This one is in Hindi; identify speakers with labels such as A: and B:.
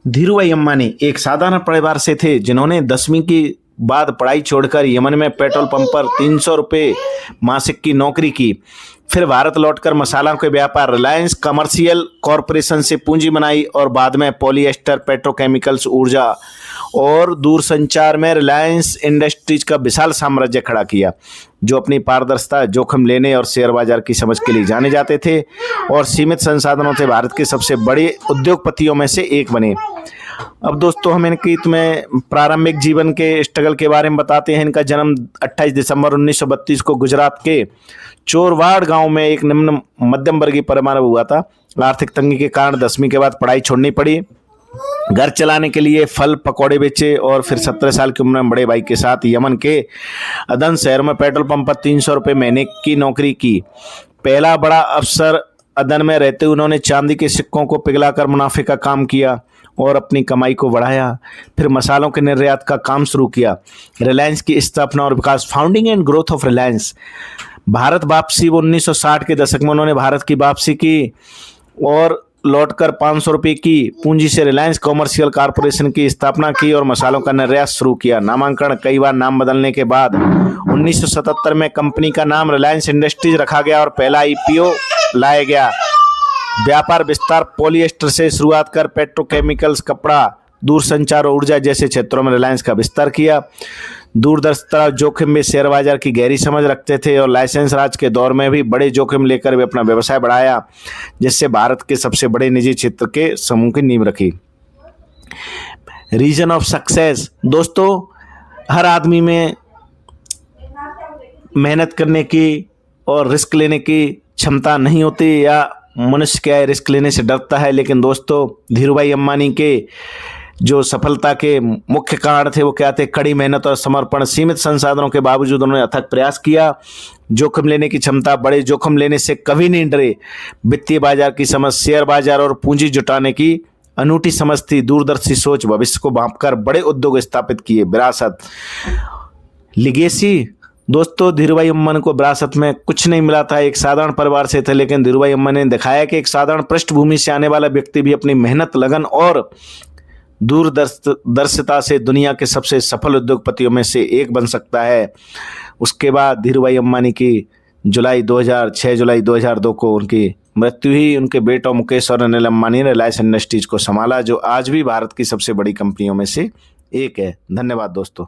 A: धीरूभाई अंबानी एक साधारण परिवार से थे जिन्होंने 10वीं के बाद पढ़ाई छोड़कर यमन में पेट्रोल पंप पर 300 रुपये मासिक की नौकरी की। फिर भारत लौटकर मसालों के व्यापार रिलायंस कमर्शियल कॉरपोरेशन से पूंजी बनाई और बाद में पॉलिएस्टर, पेट्रोकेमिकल्स, ऊर्जा और दूरसंचार में रिलायंस इंडस्ट्रीज का विशाल साम्राज्य खड़ा किया, जो अपनी पारदर्शिता, जोखिम लेने और शेयर बाजार की समझ के लिए जाने जाते थे और सीमित संसाधनों से भारत के सबसे बड़े उद्योगपतियों में से एक बने। अब दोस्तों हम इनकी तुम्हें प्रारंभिक जीवन के स्ट्रगल के बारे में बताते हैं। इनका जन्म 28 दिसंबर 1932 को गुजरात के चोरवाड़ गांव में एक निम्न मध्यम वर्गीय परिवार में हुआ था। आर्थिक तंगी के कारण 10वीं के बाद पढ़ाई छोड़नी पड़ी। घर चलाने के लिए फल पकौड़े बेचे और फिर 17 साल की उम्र में बड़े भाई के साथ यमन के अदन शहर में पेट्रोल पंप पर 300 रुपये महीने की नौकरी की। पहला बड़ा अफसर अदन में रहते हुए उन्होंने चांदी के सिक्कों को पिघलाकर मुनाफे का काम किया और अपनी कमाई को बढ़ाया। फिर मसालों के निर्यात का काम शुरू किया। रिलायंस की स्थापना और विकास, founding and growth of Reliance. Bharat वापसी, वो 1960 के दशक में उन्होंने भारत की वापसी की और लौटकर 500 रुपये की पूंजी से रिलायंस कॉमर्शियल कॉरपोरेशन की स्थापना की और मसालों का निर्यात शुरू किया। नामांकन, कई बार नाम बदलने के बाद 1977 में कंपनी का नाम रिलायंस इंडस्ट्रीज रखा गया और पहला IPO लाया गया। व्यापार विस्तार, पॉलिएस्टर से शुरुआत कर पेट्रोकेमिकल्स, कपड़ा, दूरसंचार और ऊर्जा जैसे क्षेत्रों में रिलायंस का विस्तार किया। दूरदर्शिता, जोखिम में शेयर बाजार की गहरी समझ रखते थे और लाइसेंस राज के दौर में भी बड़े जोखिम लेकर वे अपना व्यवसाय बढ़ाया, जिससे भारत के सबसे बड़े निजी क्षेत्र के समूह की नींव रखी। रीजन ऑफ सक्सेस, दोस्तों हर आदमी में मेहनत करने की और रिस्क लेने की क्षमता नहीं होती, या मनुष्य क्या है रिस्क लेने से डरता है। लेकिन दोस्तों धीरूभाई अंबानी के जो सफलता के मुख्य कारण थे वो क्या थे? कड़ी मेहनत और समर्पण। सीमित संसाधनों के बावजूद उन्होंने अथक प्रयास किया। जोखिम लेने की क्षमता, बड़े जोखिम लेने से कभी नहीं डरे। वित्तीय बाजार की समझ, शेयर बाजार और पूंजी जुटाने की अनूठी समझ थी। दूरदर्शी सोच, भविष्य को भांपकर बड़े उद्योग स्थापित किए। विरासत, लिगेसी, दोस्तों धीरूभाई अंबानी को विरासत में कुछ नहीं मिला था। एक साधारण परिवार से थे, लेकिन धीरूभाई अंबानी ने दिखाया कि एक साधारण पृष्ठभूमि से आने वाला व्यक्ति भी अपनी मेहनत, लगन और दूरदर्शिता से दुनिया के सबसे सफल उद्योगपतियों में से एक बन सकता है। उसके बाद धीरूभाई अंबानी की 6 जुलाई 2002 को उनकी मृत्यु हुई। उनके बेटों मुकेश और अनिल अंबानी ने रिलायंस इंडस्ट्रीज को संभाला, जो आज भी भारत की सबसे बड़ी कंपनियों में से एक है। धन्यवाद दोस्तों।